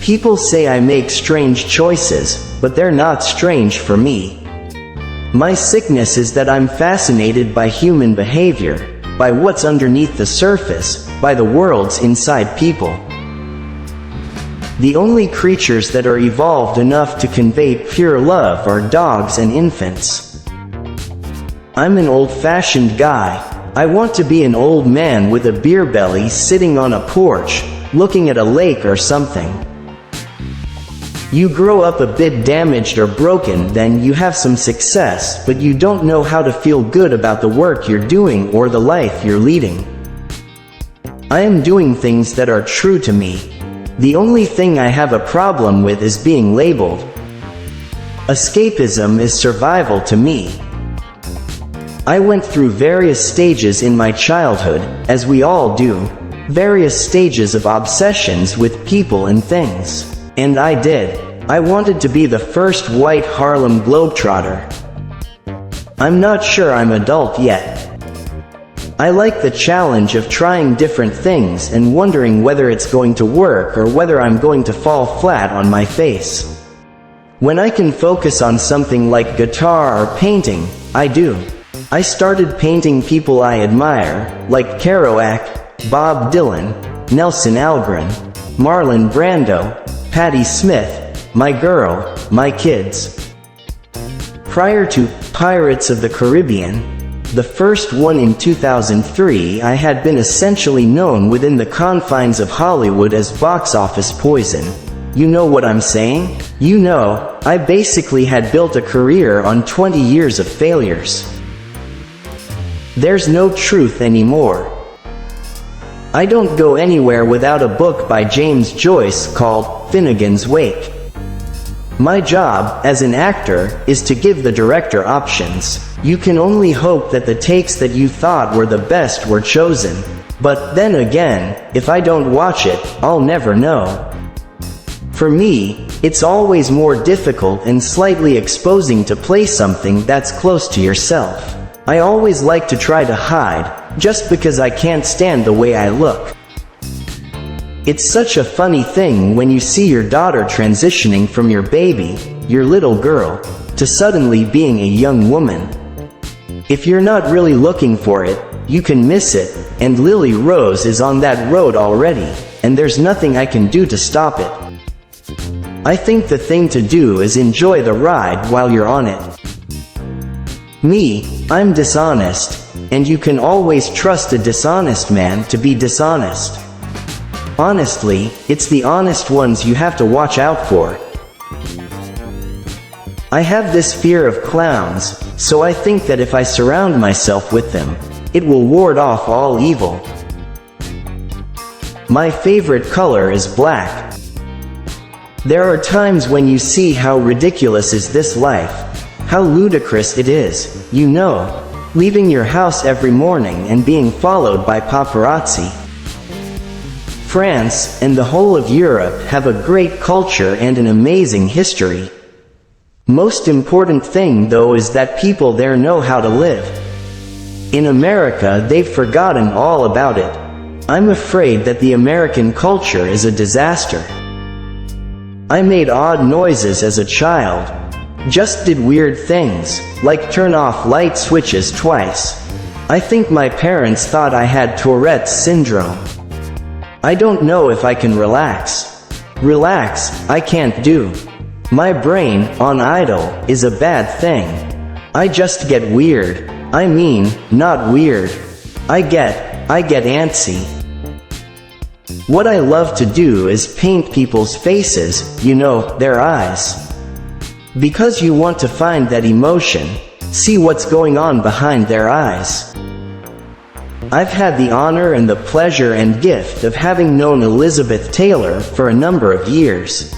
People say I make strange choices, but they're not strange for me. My sickness is that I'm fascinated by human behavior, by what's underneath the surface, by the worlds inside people. The only creatures that are evolved enough to convey pure love are dogs and infants. I'm an old-fashioned guy. I want to be an old man with a beer belly sitting on a porch, looking at a lake or something. You grow up a bit damaged or broken, then you have some success, but you don't know how to feel good about the work you're doing or the life you're leading. I am doing things that are true to me. The only thing I have a problem with is being labeled. Escapism is survival to me. I went through various stages in my childhood, as we all do, various stages of obsessions with people and things. And I did. I wanted to be the first white Harlem Globetrotter. I'm not sure I'm adult yet. I like the challenge of trying different things and wondering whether it's going to work or whether I'm going to fall flat on my face. When I can focus on something like guitar or painting, I do. I started painting people I admire, like Kerouac, Bob Dylan, Nelson Algren, Marlon Brando, Patti Smith, my girl, my kids. Prior to Pirates of the Caribbean, the first one in 2003, I had been essentially known within the confines of Hollywood as box office poison. You know what I'm saying? You know, I basically had built a career on 20 years of failures. There's no truth anymore. I don't go anywhere without a book by James Joyce called Finnegan's Wake. My job, as an actor, is to give the director options. You can only hope that the takes that you thought were the best were chosen. But then again, if I don't watch it, I'll never know. For me, it's always more difficult and slightly exposing to play something that's close to yourself. I always like to try to hide, just because I can't stand the way I look. It's such a funny thing when you see your daughter transitioning from your baby, your little girl, to suddenly being a young woman. If you're not really looking for it, you can miss it, and Lily Rose is on that road already, and there's nothing I can do to stop it. I think the thing to do is enjoy the ride while you're on it. Me, I'm dishonest, and you can always trust a dishonest man to be dishonest. Honestly, it's the honest ones you have to watch out for. I have this fear of clowns, so I think that if I surround myself with them, it will ward off all evil. My favorite color is black. There are times when you see how ridiculous is this life. How ludicrous it is, you know, leaving your house every morning and being followed by paparazzi. France, and the whole of Europe have a great culture and an amazing history. Most important thing though is that people there know how to live. In America they've forgotten all about it. I'm afraid that the American culture is a disaster. I made odd noises as a child. Just did weird things, like turn off light switches twice. I think my parents thought I had Tourette's syndrome. I don't know if I can relax. Relax, I can't do. My brain, on idle, is a bad thing. I just get weird. I mean, not weird. I get antsy. What I love to do is paint people's faces, you know, their eyes. Because you want to find that emotion, see what's going on behind their eyes. I've had the honor and the pleasure and gift of having known Elizabeth Taylor for a number of years.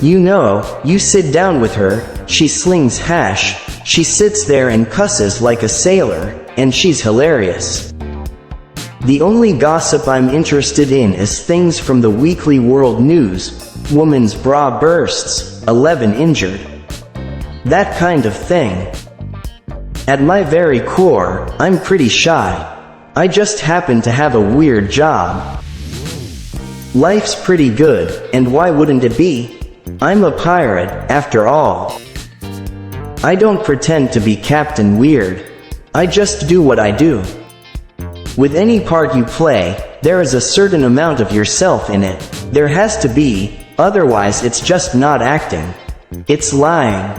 You know, you sit down with her, she slings hash, she sits there and cusses like a sailor, and she's hilarious. The only gossip I'm interested in is things from the Weekly World News, woman's bra bursts, 11 injured. That kind of thing. At my very core, I'm pretty shy. I just happen to have a weird job. Life's pretty good, and why wouldn't it be? I'm a pirate, after all. I don't pretend to be Captain Weird. I just do what I do. With any part you play, there is a certain amount of yourself in it. There has to be, otherwise it's just not acting. It's lying.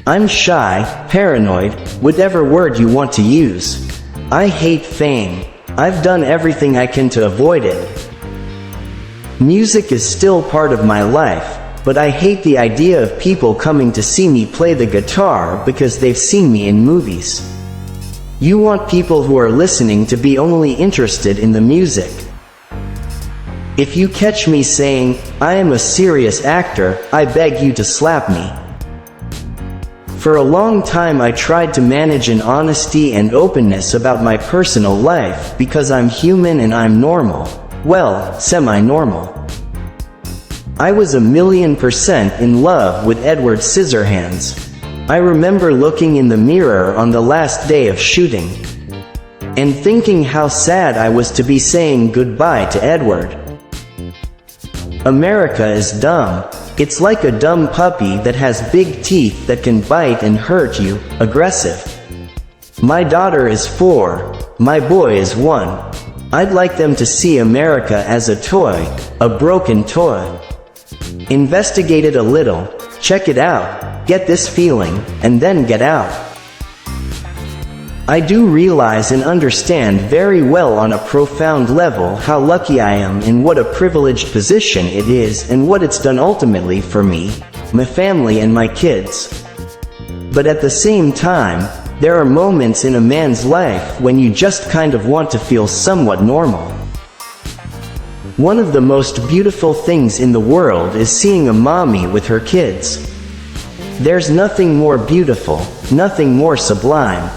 I'm shy, paranoid, whatever word you want to use. I hate fame. I've done everything I can to avoid it. Music is still part of my life, but I hate the idea of people coming to see me play the guitar because they've seen me in movies. You want people who are listening to be only interested in the music. If you catch me saying, "I am a serious actor," I beg you to slap me. For a long time I tried to manage an honesty and openness about my personal life because I'm human and I'm normal. Well, semi-normal. I was 1,000,000% in love with Edward Scissorhands. I remember looking in the mirror on the last day of shooting and thinking how sad I was to be saying goodbye to Edward. America is dumb. It's like a dumb puppy that has big teeth that can bite and hurt you, aggressive. My daughter is 4, my boy is 1. I'd like them to see America as a toy, a broken toy. Investigate it a little, check it out, get this feeling, and then get out. I do realize and understand very well on a profound level how lucky I am and what a privileged position it is and what it's done ultimately for me, my family and my kids. But at the same time, there are moments in a man's life when you just kind of want to feel somewhat normal. One of the most beautiful things in the world is seeing a mommy with her kids. There's nothing more beautiful, nothing more sublime.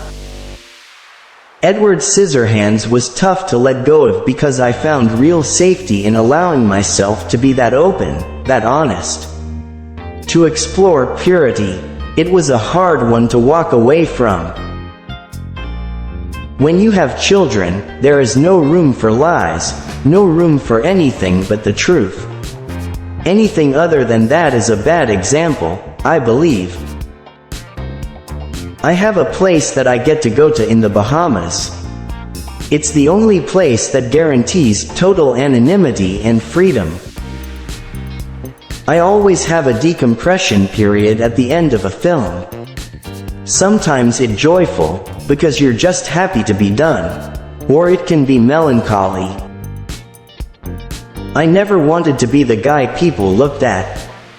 Edward Scissorhands was tough to let go of because I found real safety in allowing myself to be that open, that honest. To explore purity. It was a hard one to walk away from. When you have children, there is no room for lies, no room for anything but the truth. Anything other than that is a bad example, I believe. I have a place that I get to go to in the Bahamas. It's the only place that guarantees total anonymity and freedom. I always have a decompression period at the end of a film. Sometimes it's joyful, because you're just happy to be done. Or it can be melancholy. I never wanted to be the guy people looked at.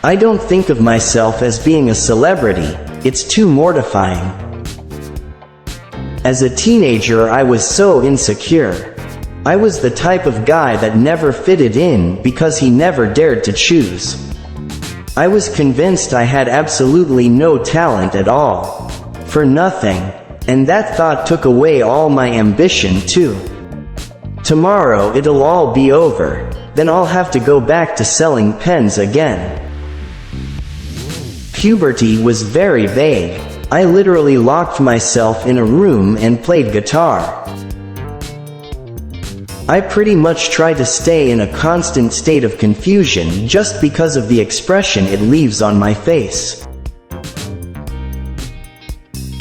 I don't think of myself as being a celebrity, it's too mortifying. As a teenager I was so insecure. I was the type of guy that never fitted in because he never dared to choose. I was convinced I had absolutely no talent at all. For nothing. And that thought took away all my ambition too. Tomorrow it'll all be over. Then I'll have to go back to selling pens again. Puberty was very vague. I literally locked myself in a room and played guitar. I pretty much try to stay in a constant state of confusion just because of the expression it leaves on my face.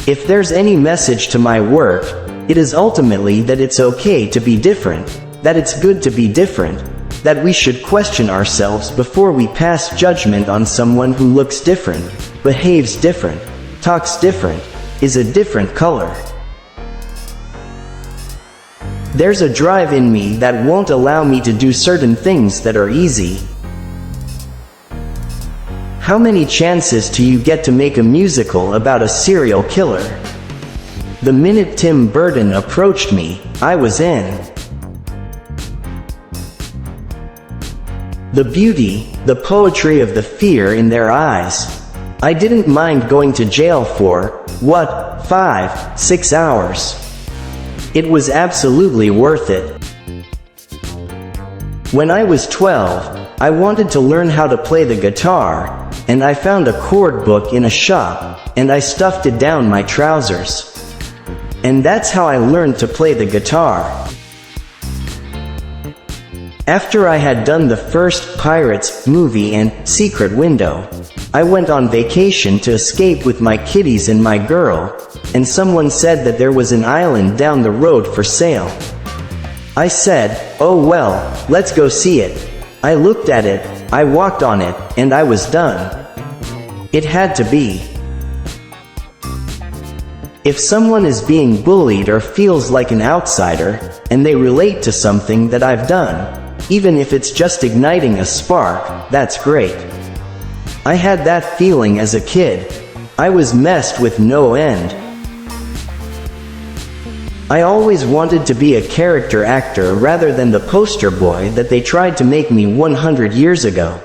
If there's any message to my work, it is ultimately that it's okay to be different, that it's good to be different, that we should question ourselves before we pass judgment on someone who looks different, behaves different, talks different, is a different color. There's a drive in me that won't allow me to do certain things that are easy. How many chances do you get to make a musical about a serial killer? The minute Tim Burton approached me, I was in. The beauty, the poetry of the fear in their eyes. I didn't mind going to jail for, 5, 6 hours. It was absolutely worth it. When I was 12, I wanted to learn how to play the guitar, and I found a chord book in a shop, and I stuffed it down my trousers. And that's how I learned to play the guitar. After I had done the first Pirates movie and Secret Window, I went on vacation to escape with my kitties and my girl, and someone said that there was an island down the road for sale. I said, "Oh well, let's go see it." I looked at it, I walked on it, and I was done. It had to be. If someone is being bullied or feels like an outsider, and they relate to something that I've done, even if it's just igniting a spark, that's great. I had that feeling as a kid. I was messed with no end. I always wanted to be a character actor rather than the poster boy that they tried to make me 100 years ago.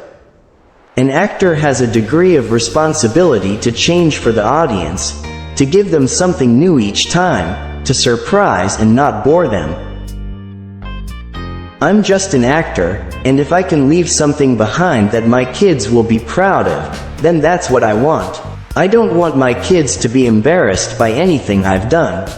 An actor has a degree of responsibility to change for the audience, to give them something new each time, to surprise and not bore them. I'm just an actor, and if I can leave something behind that my kids will be proud of, then that's what I want. I don't want my kids to be embarrassed by anything I've done.